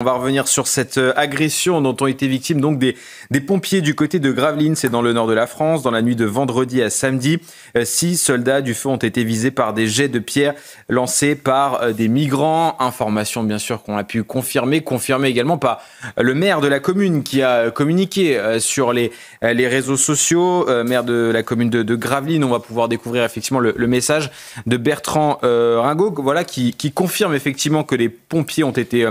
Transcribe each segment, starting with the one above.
On va revenir sur cette agression dont ont été victimes donc des pompiers du côté de Gravelines, c'est dans le nord de la France. Dans la nuit de vendredi à samedi, 6 soldats du feu ont été visés par des jets de pierre lancés par des migrants. Information bien sûr qu'on a pu confirmer également par le maire de la commune qui a communiqué sur les réseaux sociaux. Maire de la commune de Gravelines, on va pouvoir découvrir effectivement le message de Bertrand Ringot, voilà, qui confirme effectivement que les pompiers ont été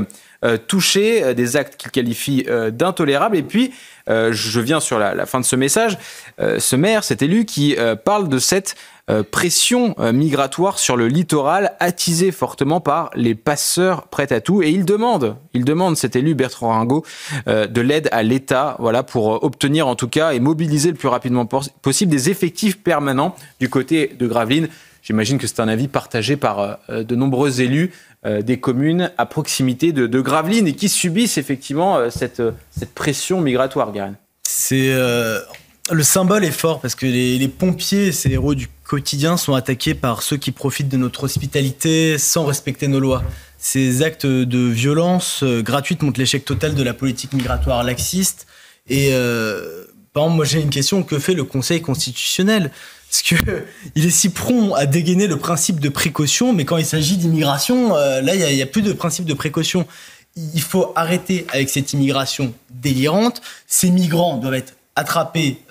touchés, des actes qu'il qualifie d'intolérables. Et puis, je viens sur la fin de ce message, ce maire, cet élu qui parle de cette pression migratoire sur le littoral, attisée fortement par les passeurs prêts à tout. Et il demande cet élu Bertrand Ringot de l'aide à l'État, voilà, pour obtenir en tout cas et mobiliser le plus rapidement possible des effectifs permanents du côté de Gravelines. J'imagine que c'est un avis partagé par de nombreux élus des communes à proximité de Gravelines et qui subissent effectivement cette pression migratoire, Guérin. Le symbole est fort parce que les pompiers, ces héros du quotidien, sont attaqués par ceux qui profitent de notre hospitalité sans respecter nos lois. Ces actes de violence gratuite montrent l'échec total de la politique migratoire laxiste. Et par exemple, moi j'ai une question, que fait le Conseil constitutionnel ? Parce qu'il est si prompt à dégainer le principe de précaution, mais quand il s'agit d'immigration, là, il n'y a plus de principe de précaution. Il faut arrêter avec cette immigration délirante. Ces migrants doivent être attrapés,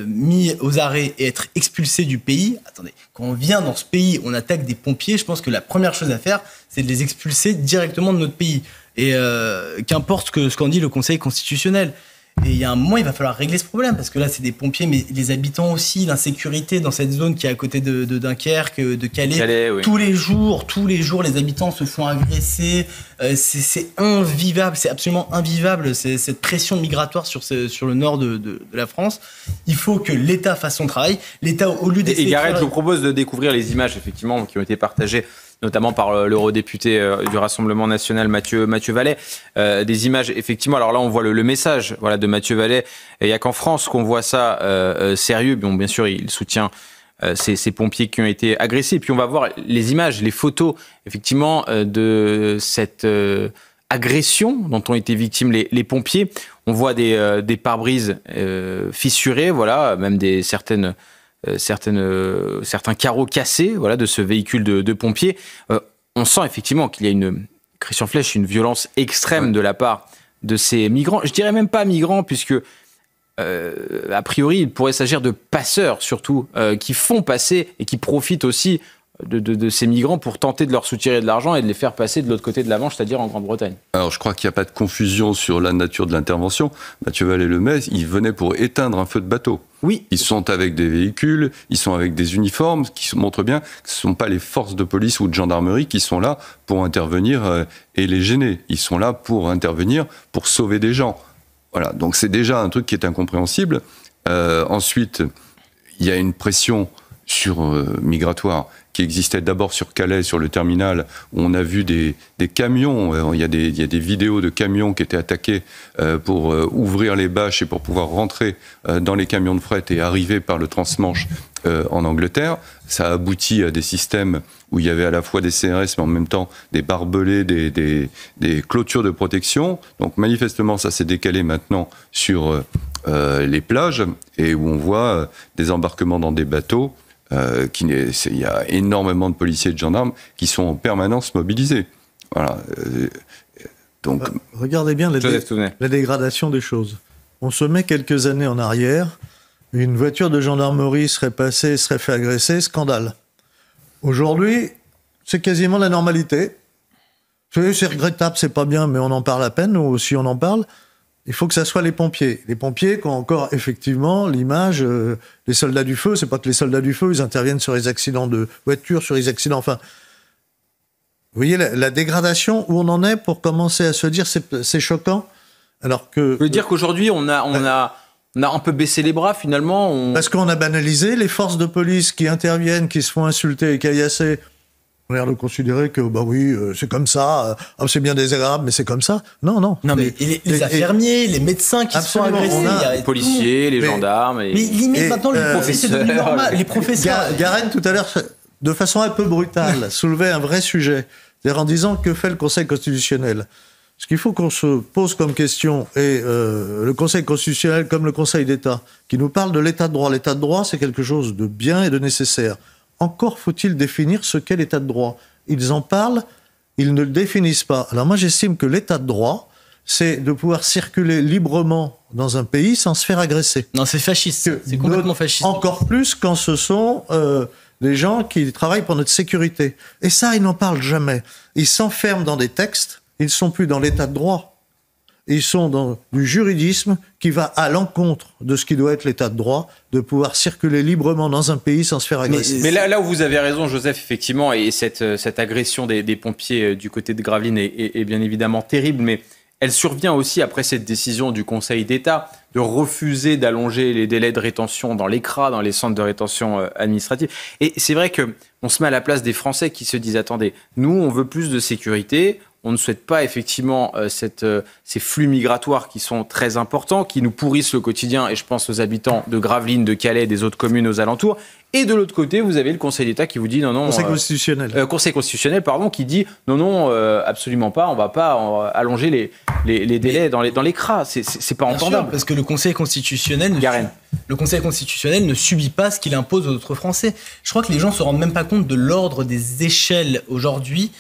mis aux arrêts et être expulsés du pays. Attendez, quand on vient dans ce pays, on attaque des pompiers, je pense que la première chose à faire, c'est de les expulser directement de notre pays. Et qu'importe ce qu'en dit le Conseil constitutionnel. Et il y a un moment, il va falloir régler ce problème, parce que là, c'est des pompiers, mais les habitants aussi, l'insécurité dans cette zone qui est à côté de Dunkerque, de Calais. Oui. Tous les jours, les habitants se font agresser. C'est invivable, c'est absolument invivable, cette pression migratoire sur le nord de la France. Il faut que l'État fasse son travail. L'État, au lieu d'essayer... Et Gareth, je vous propose de découvrir les images, effectivement, qui ont été partagées notamment par l'eurodéputé du Rassemblement national Mathieu Vallet, des images effectivement. Alors là, on voit le message, voilà, de Mathieu Vallet. Il n'y a qu'en France qu'on voit ça sérieux. Bon, bien sûr, il soutient ces pompiers qui ont été agressés. Et puis on va voir les images, les photos, effectivement, de cette agression dont ont été victimes les pompiers. On voit des pare-brises fissurés, voilà, même certains carreaux cassés, voilà, de ce véhicule de pompiers. On sent effectivement qu'il y a Christian Flech, une violence extrême de la part de ces migrants. Je dirais même pas migrants, puisque a priori il pourrait s'agir de passeurs surtout, qui font passer et qui profitent aussi de ces migrants pour tenter de leur soutirer de l'argent et de les faire passer de l'autre côté de la Manche, c'est-à-dire en Grande-Bretagne. Alors, je crois qu'il n'y a pas de confusion sur la nature de l'intervention. Mathieu Vallet-Lemay, il venait pour éteindre un feu de bateau. Oui. Ils sont avec des véhicules, ils sont avec des uniformes qui montrent bien que ce ne sont pas les forces de police ou de gendarmerie qui sont là pour intervenir et les gêner. Ils sont là pour intervenir, pour sauver des gens. Voilà, donc c'est déjà un truc qui est incompréhensible. Ensuite, il y a une pression migratoire qui existait d'abord sur Calais, sur le terminal, où on a vu des camions. Il y a des vidéos de camions qui étaient attaqués pour ouvrir les bâches et pour pouvoir rentrer dans les camions de fret et arriver par le transmanche en Angleterre. Ça a abouti à des systèmes où il y avait à la fois des CRS, mais en même temps des barbelés, des clôtures de protection. Donc manifestement, ça s'est décalé maintenant sur les plages, et où on voit des embarquements dans des bateaux. Il y a énormément de policiers et de gendarmes qui sont en permanence mobilisés. Voilà. Donc, regardez bien la dégradation des choses. On se met quelques années en arrière, une voiture de gendarmerie serait passée, serait fait agresser, scandale. Aujourd'hui, c'est quasiment la normalité. C'est regrettable, c'est pas bien, mais on en parle à peine, ou si on en parle. Il faut que ça soit les pompiers. Les pompiers qui ont encore effectivement l'image, les soldats du feu, c'est pas que les soldats du feu, ils interviennent sur les accidents de voiture, sur les accidents, enfin... Vous voyez la dégradation où on en est pour commencer à se dire c'est choquant, alors que... Vous voulez dire qu'aujourd'hui on a un peu baissé les bras finalement Parce qu'on a banalisé les forces de police qui interviennent, qui se font insulter et caillasser. On a l'air de considérer que, bah oui, c'est comme ça, c'est bien désagréable, mais c'est comme ça. Non. Non, mais les infirmiers, les médecins qui se font agresser, les policiers, les gendarmes... Mais limite, maintenant, les professeurs, c'est devenu normal. Les professeurs... Garenne, tout à l'heure, de façon un peu brutale, soulevait un vrai sujet. C'est-à-dire en disant que fait le Conseil constitutionnel. Ce qu'il faut qu'on se pose comme question, et le Conseil constitutionnel comme le Conseil d'État, qui nous parle de l'état de droit. L'état de droit, c'est quelque chose de bien et de nécessaire. Encore faut-il définir ce qu'est l'état de droit. Ils en parlent, ils ne le définissent pas. Alors moi, j'estime que l'état de droit, c'est de pouvoir circuler librement dans un pays sans se faire agresser. Non, c'est fasciste. C'est complètement fasciste. Encore plus quand ce sont des gens qui travaillent pour notre sécurité. Et ça, ils n'en parlent jamais. Ils s'enferment dans des textes. Ils ne sont plus dans l'état de droit. Ils sont dans du juridisme qui va à l'encontre de ce qui doit être l'état de droit, de pouvoir circuler librement dans un pays sans se faire agresser. Mais là où vous avez raison, Joseph, effectivement, et cette agression des pompiers du côté de Gravelines est bien évidemment terrible, mais elle survient aussi après cette décision du Conseil d'État de refuser d'allonger les délais de rétention dans les CRA, dans les centres de rétention administrative. Et c'est vrai qu'on se met à la place des Français qui se disent « Attendez, nous, on veut plus de sécurité ». On ne souhaite pas effectivement ces flux migratoires qui sont très importants, qui nous pourrissent le quotidien, et je pense aux habitants de Gravelines, de Calais, des autres communes aux alentours. Et de l'autre côté, vous avez le Conseil d'État qui vous dit non, non. Conseil constitutionnel. Conseil constitutionnel, pardon, qui dit non, absolument pas, on ne va pas allonger les délais dans les CRA. C'est pas entendable. Sûr, parce que le Conseil constitutionnel ne subit pas ce qu'il impose aux autres Français. Je crois que les gens ne se rendent même pas compte de l'ordre des échelles aujourd'hui.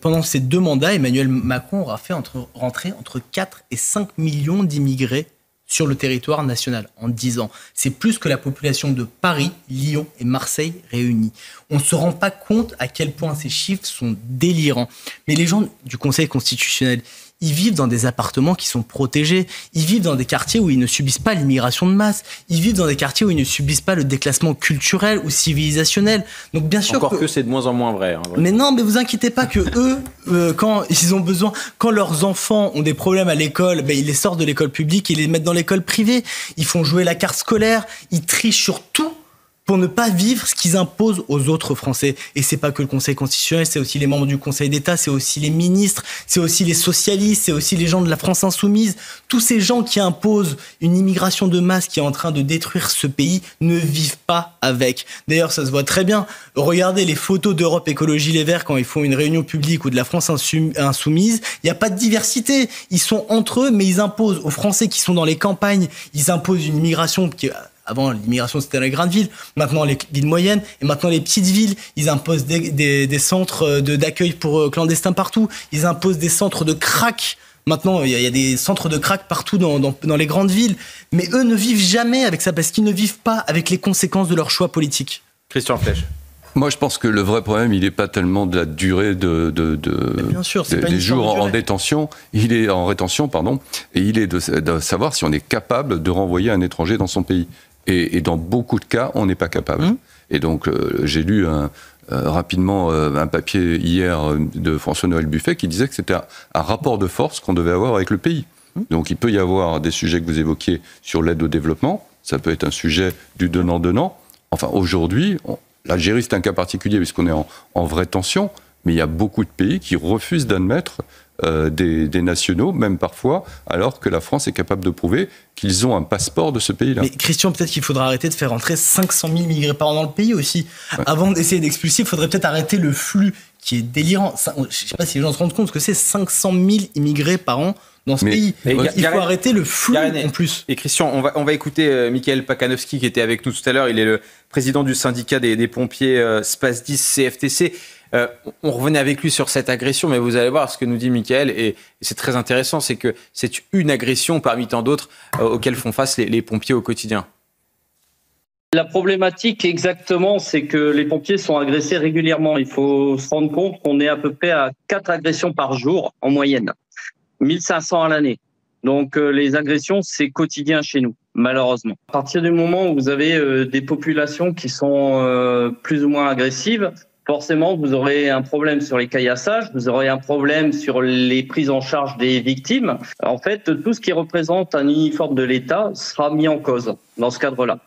Pendant ces 2 mandats, Emmanuel Macron aura fait rentrer entre 4 et 5 millions d'immigrés sur le territoire national en 10 ans. C'est plus que la population de Paris, Lyon et Marseille réunis. On ne se rend pas compte à quel point ces chiffres sont délirants. Mais les gens du Conseil constitutionnel, ils vivent dans des appartements qui sont protégés. Ils vivent dans des quartiers où ils ne subissent pas l'immigration de masse. Ils vivent dans des quartiers où ils ne subissent pas le déclassement culturel ou civilisationnel. Donc bien sûr encore que c'est de moins en moins vrai. Mais non, mais vous inquiétez pas que eux, quand ils ont besoin, quand leurs enfants ont des problèmes à l'école, ils les sortent de l'école publique et les mettent dans l'école privée. Ils font jouer la carte scolaire. Ils trichent sur tout pour ne pas vivre ce qu'ils imposent aux autres Français. Et c'est pas que le Conseil constitutionnel, c'est aussi les membres du Conseil d'État, c'est aussi les ministres, c'est aussi les socialistes, c'est aussi les gens de la France insoumise. Tous ces gens qui imposent une immigration de masse qui est en train de détruire ce pays ne vivent pas avec. D'ailleurs, ça se voit très bien. Regardez les photos d'Europe Écologie Les Verts quand ils font une réunion publique ou de la France insoumise. Il n'y a pas de diversité. Ils sont entre eux, mais ils imposent aux Français qui sont dans les campagnes, ils imposent une immigration qui est... Avant, l'immigration, c'était dans les grandes villes. Maintenant, les villes moyennes. Et maintenant, les petites villes. Ils imposent des centres d'accueil pour clandestins partout. Ils imposent des centres de crack. Maintenant, il y a des centres de crack partout dans les grandes villes. Mais eux ne vivent jamais avec ça parce qu'ils ne vivent pas avec les conséquences de leurs choix politiques. Christian Flech. Moi, je pense que le vrai problème, il n'est pas tellement de la durée bien sûr, des jours en détention. Il est en rétention, pardon. Et il est de savoir si on est capable de renvoyer un étranger dans son pays. Et dans beaucoup de cas, on n'est pas capable. Et donc, j'ai lu rapidement un papier hier de François-Noël Buffet qui disait que c'était un rapport de force qu'on devait avoir avec le pays. Donc, il peut y avoir des sujets que vous évoquiez sur l'aide au développement. Ça peut être un sujet du donnant-donnant. Enfin, aujourd'hui, l'Algérie, c'est un cas particulier puisqu'on est en vraie tension. Mais il y a beaucoup de pays qui refusent d'admettre des nationaux, même parfois, alors que la France est capable de prouver qu'ils ont un passeport de ce pays-là. Mais Christian, peut-être qu'il faudra arrêter de faire entrer 500 000 immigrés par an dans le pays aussi. Ouais. Avant d'essayer d'expulser, il faudrait peut-être arrêter le flux qui est délirant. Je ne sais pas si les gens se rendent compte que c'est 500 000 immigrés par an dans ce pays. Il faut arrêter le flux en plus. Et Christian, on va écouter Michael Pakanowski qui était avec nous tout à l'heure. Il est le président du syndicat des pompiers SPACE10 CFTC. On revenait avec lui sur cette agression, mais vous allez voir ce que nous dit Michael, et c'est très intéressant, c'est que c'est une agression parmi tant d'autres auxquelles font face les pompiers au quotidien. La problématique exactement, c'est que les pompiers sont agressés régulièrement. Il faut se rendre compte qu'on est à peu près à 4 agressions par jour en moyenne, 1500 à l'année. Donc les agressions, c'est quotidien chez nous, malheureusement. À partir du moment où vous avez des populations qui sont plus ou moins agressives, forcément, vous aurez un problème sur les caillassages, vous aurez un problème sur les prises en charge des victimes. En fait, tout ce qui représente un uniforme de l'État sera mis en cause dans ce cadre-là.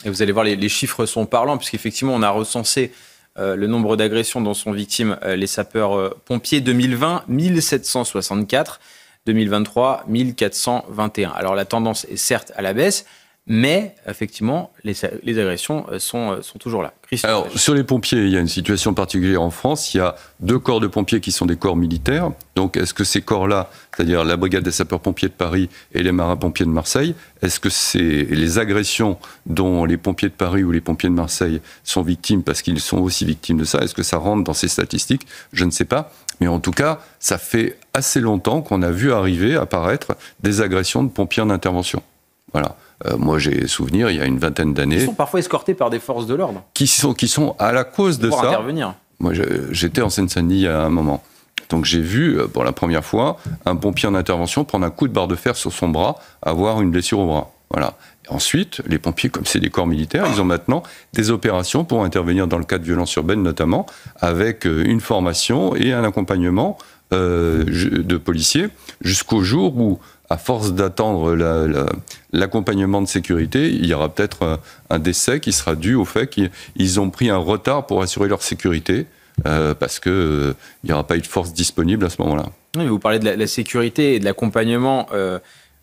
Et vous allez voir, les chiffres sont parlants, puisqu'effectivement, on a recensé le nombre d'agressions dont sont victimes les sapeurs-pompiers. 2020, 1764. 2023, 1421. Alors la tendance est certes à la baisse, Mais effectivement, les agressions sont toujours là. Christophe. Alors, sur les pompiers, il y a une situation particulière en France. Il y a 2 corps de pompiers qui sont des corps militaires. Donc, est-ce que ces corps-là, c'est-à-dire la brigade des sapeurs-pompiers de Paris et les marins-pompiers de Marseille, est-ce que c'est les agressions dont les pompiers de Paris ou les pompiers de Marseille sont victimes, parce qu'ils sont aussi victimes de ça, est-ce que ça rentre dans ces statistiques? Je ne sais pas. Mais en tout cas, ça fait assez longtemps qu'on a vu apparaître des agressions de pompiers en intervention. Voilà. Moi, j'ai souvenir, il y a une vingtaine d'années... Ils sont parfois escortés par des forces de l'ordre. Qui sont à la cause de ça... Pour intervenir. Moi, j'étais en Seine-Saint-Denis il y a un moment. Donc, j'ai vu, pour la première fois, un pompier en intervention prendre un coup de barre de fer sur son bras, avoir une blessure au bras. Voilà. Et ensuite, les pompiers, comme c'est des corps militaires, ils ont maintenant des opérations pour intervenir dans le cas de violences urbaines, notamment, avec une formation et un accompagnement de policiers, jusqu'au jour où, à force d'attendre l'accompagnement de sécurité, il y aura peut-être un décès qui sera dû au fait qu'ils ont pris un retard pour assurer leur sécurité, parce qu'il n'y aura pas eu de force disponible à ce moment-là. Oui, vous parlez de la sécurité et de l'accompagnement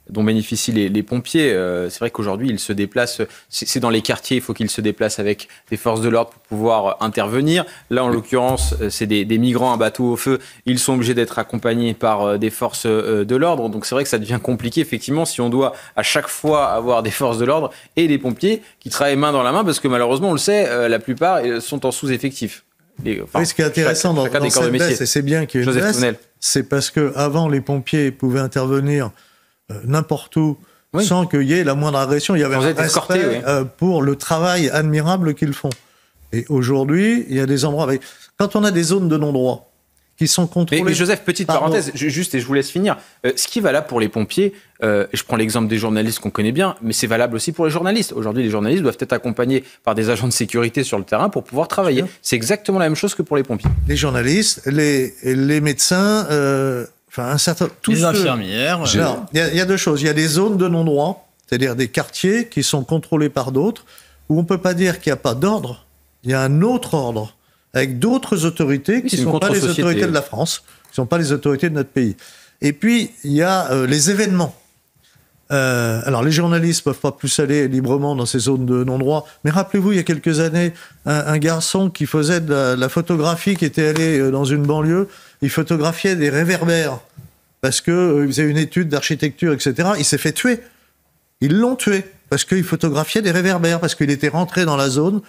dont bénéficient les pompiers. C'est vrai qu'aujourd'hui, ils se déplacent, c'est dans les quartiers, il faut qu'ils se déplacent avec des forces de l'ordre pour pouvoir intervenir. Là, en l'occurrence, c'est des migrants à bateau au feu. Ils sont obligés d'être accompagnés par des forces de l'ordre. Donc, c'est vrai que ça devient compliqué, effectivement, si on doit à chaque fois avoir des forces de l'ordre et des pompiers qui travaillent main dans la main, parce que malheureusement, on le sait, la plupart sont en sous-effectif. Oui, ce qui est intéressant dans cette baisse, et c'est bien qu'il y ait une baisse, c'est parce qu'avant, les pompiers pouvaient intervenir n'importe où, sans qu'il y ait la moindre agression. Il y avait un respect pour le travail admirable qu'ils font. Et aujourd'hui, il y a des endroits avec... Quand on a des zones de non-droit qui sont contrôlées... Mais Joseph, petite parenthèse, juste, et je vous laisse finir. Ce qui est valable pour les pompiers, et je prends l'exemple des journalistes qu'on connaît bien, mais c'est valable aussi pour les journalistes. Aujourd'hui, les journalistes doivent être accompagnés par des agents de sécurité sur le terrain pour pouvoir travailler. C'est exactement la même chose que pour les pompiers. Les journalistes, les médecins... les infirmières. Il y a 2 choses. Il y a des zones de non-droit, c'est-à-dire des quartiers qui sont contrôlés par d'autres, où on ne peut pas dire qu'il n'y a pas d'ordre. Il y a un autre ordre, avec d'autres autorités qui ne sont pas les autorités de la France, qui ne sont pas les autorités de notre pays. Et puis, il y a les événements. Alors, les journalistes ne peuvent pas plus aller librement dans ces zones de non-droit. Mais rappelez-vous, il y a quelques années, un garçon qui faisait de la photographie, qui était allé dans une banlieue, il photographiait des réverbères parce qu'il faisait une étude d'architecture, etc. Il s'est fait tuer. Ils l'ont tué parce qu'il photographiait des réverbères, parce qu'il était rentré dans la zone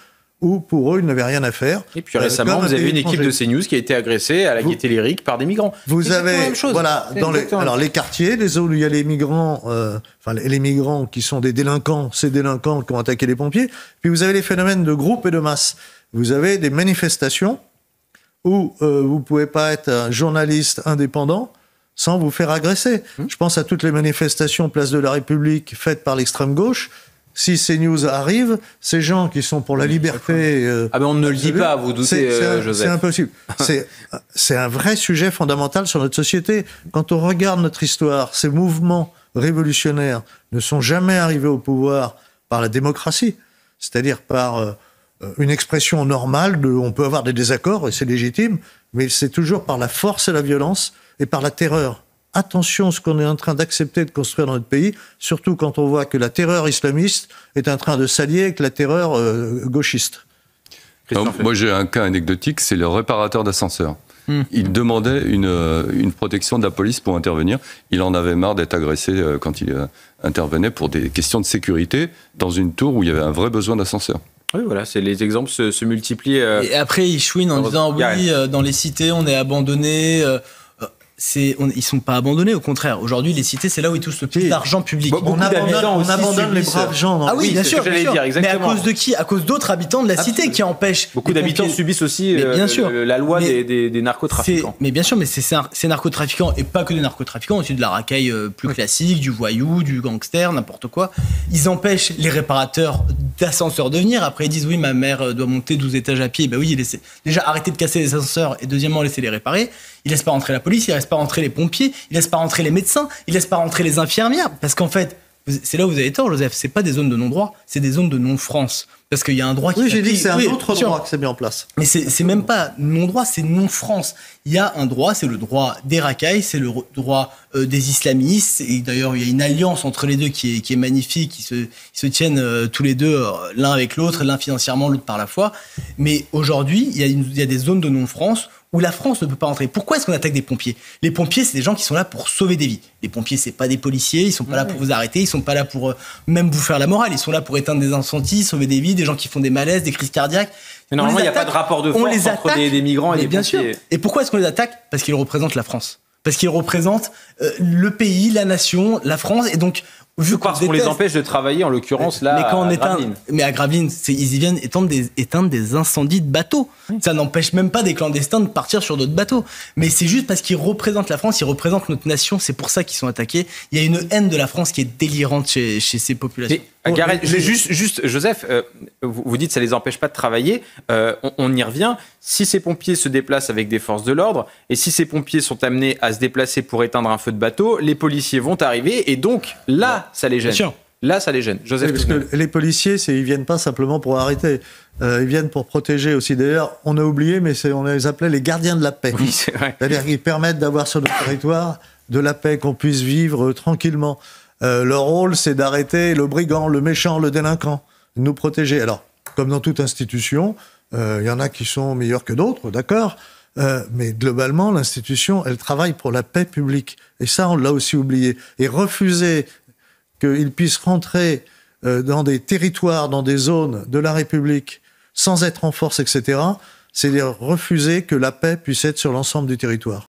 où, pour eux, ils n'avaient rien à faire. Et puis récemment, vous avez une équipe de CNews qui a été agressée à la Gaîté Lyrique par des migrants. Vous avez, voilà, alors les quartiers, les zones où il y a les migrants, les migrants qui sont des délinquants, ces délinquants qui ont attaqué les pompiers. Puis vous avez les phénomènes de groupe et de masse. Vous avez des manifestations où vous ne pouvez pas être un journaliste indépendant sans vous faire agresser. Je pense à toutes les manifestations Place de la République faites par l'extrême gauche. Si CNews arrive, ces gens qui sont pour la liberté... on ne le dit pas, vous doutez, Joseph. C'est impossible. C'est un vrai sujet fondamental sur notre société. Quand on regarde notre histoire, ces mouvements révolutionnaires ne sont jamais arrivés au pouvoir par la démocratie, c'est-à-dire par... une expression normale on peut avoir des désaccords, et c'est légitime, mais c'est toujours par la force et la violence et par la terreur. Attention à ce qu'on est en train d'accepter de construire dans notre pays, surtout quand on voit que la terreur islamiste est en train de s'allier avec la terreur gauchiste. Moi, j'ai un cas anecdotique, c'est le réparateur d'ascenseurs. Il demandait une protection de la police pour intervenir. Il en avait marre d'être agressé quand il intervenait pour des questions de sécurité dans une tour où il y avait un vrai besoin d'ascenseur. Oui, voilà, les exemples se multiplient. Et après, ils chouinent en disant oui, dans les cités, on est abandonnés. Ils sont pas abandonnés, au contraire. Aujourd'hui, les cités, c'est là où ils touchent le plus d'argent public. On abandonne les braves gens. Ah oui, bien sûr. Mais à cause de qui? À cause d'autres habitants de la cité qui empêchent. Beaucoup d'habitants subissent aussi la loi des narcotrafiquants. Mais bien sûr, mais ces narcotrafiquants, et pas que des narcotrafiquants, aussi de la racaille plus classique, du voyou, du gangster, n'importe quoi. Ils empêchent les réparateurs d'ascenseurs de venir. Après, ils disent oui, ma mère doit monter 12 étages à pied. Ben oui, déjà arrêter de casser les ascenseurs et deuxièmement, laisser les réparer. Ils laissent pas rentrer la police, ils laissent pas rentrer les pompiers, ils laissent pas rentrer les médecins, ils laissent pas rentrer les infirmières, parce qu'en fait, c'est là où vous avez tort, Joseph. C'est pas des zones de non-droit, c'est des zones de non-France. Parce qu'il y a un droit qui... Oui, j'ai dit que c'est un autre droit que c'est mis en place. Mais c'est même pas non-droit, c'est non-France. Il y a un droit, c'est le droit des racailles, c'est le droit des islamistes. Et d'ailleurs, il y a une alliance entre les deux qui est magnifique. Ils se tiennent tous les deux, l'un avec l'autre, l'un financièrement, l'autre par la foi. Mais aujourd'hui, il y a des zones de non-France où la France ne peut pas entrer. Pourquoi est-ce qu'on attaque des pompiers ? Les pompiers, c'est des gens qui sont là pour sauver des vies. Les pompiers, c'est pas des policiers, ils sont pas là pour vous arrêter, ils sont pas là pour même vous faire la morale, ils sont là pour éteindre des incendies, sauver des vies, des gens qui font des malaises, des crises cardiaques. Mais normalement, il n'y a pas de rapport de force entre des migrants et des pompiers. Sûr. Et pourquoi est-ce qu'on les attaque ? Parce qu'ils représentent la France. Parce qu'ils représentent le pays, la nation, la France, et donc... Parce qu'on les empêche de travailler, en l'occurrence, là, à Gravelines. Mais à Gravelines, ils y viennent éteindre des incendies de bateaux. Oui. Ça n'empêche même pas des clandestins de partir sur d'autres bateaux. Mais c'est juste parce qu'ils représentent la France, ils représentent notre nation, c'est pour ça qu'ils sont attaqués. Il y a une haine de la France qui est délirante chez ces populations. Mais, juste, Joseph, vous dites que ça ne les empêche pas de travailler. On y revient. Si ces pompiers se déplacent avec des forces de l'ordre, et si ces pompiers sont amenés à se déplacer pour éteindre un feu de bateau, les policiers vont arriver, et donc là, ça les gêne. Là, ça les gêne. Joseph, parce que les policiers, ils viennent pas simplement pour arrêter. Ils viennent pour protéger aussi. D'ailleurs, on a oublié, mais on les appelait les gardiens de la paix. Oui, c'est vrai. C'est-à-dire qu'ils permettent d'avoir sur notre territoire de la paix, qu'on puisse vivre tranquillement. Leur rôle, c'est d'arrêter le brigand, le méchant, le délinquant, de nous protéger. Alors, comme dans toute institution, il y en a qui sont meilleurs que d'autres, d'accord, mais globalement, l'institution, elle travaille pour la paix publique. Et ça, on l'a aussi oublié. Et refuser qu'ils puissent rentrer dans des territoires, dans des zones de la République, sans être en force, etc., c'est refuser que la paix puisse être sur l'ensemble du territoire.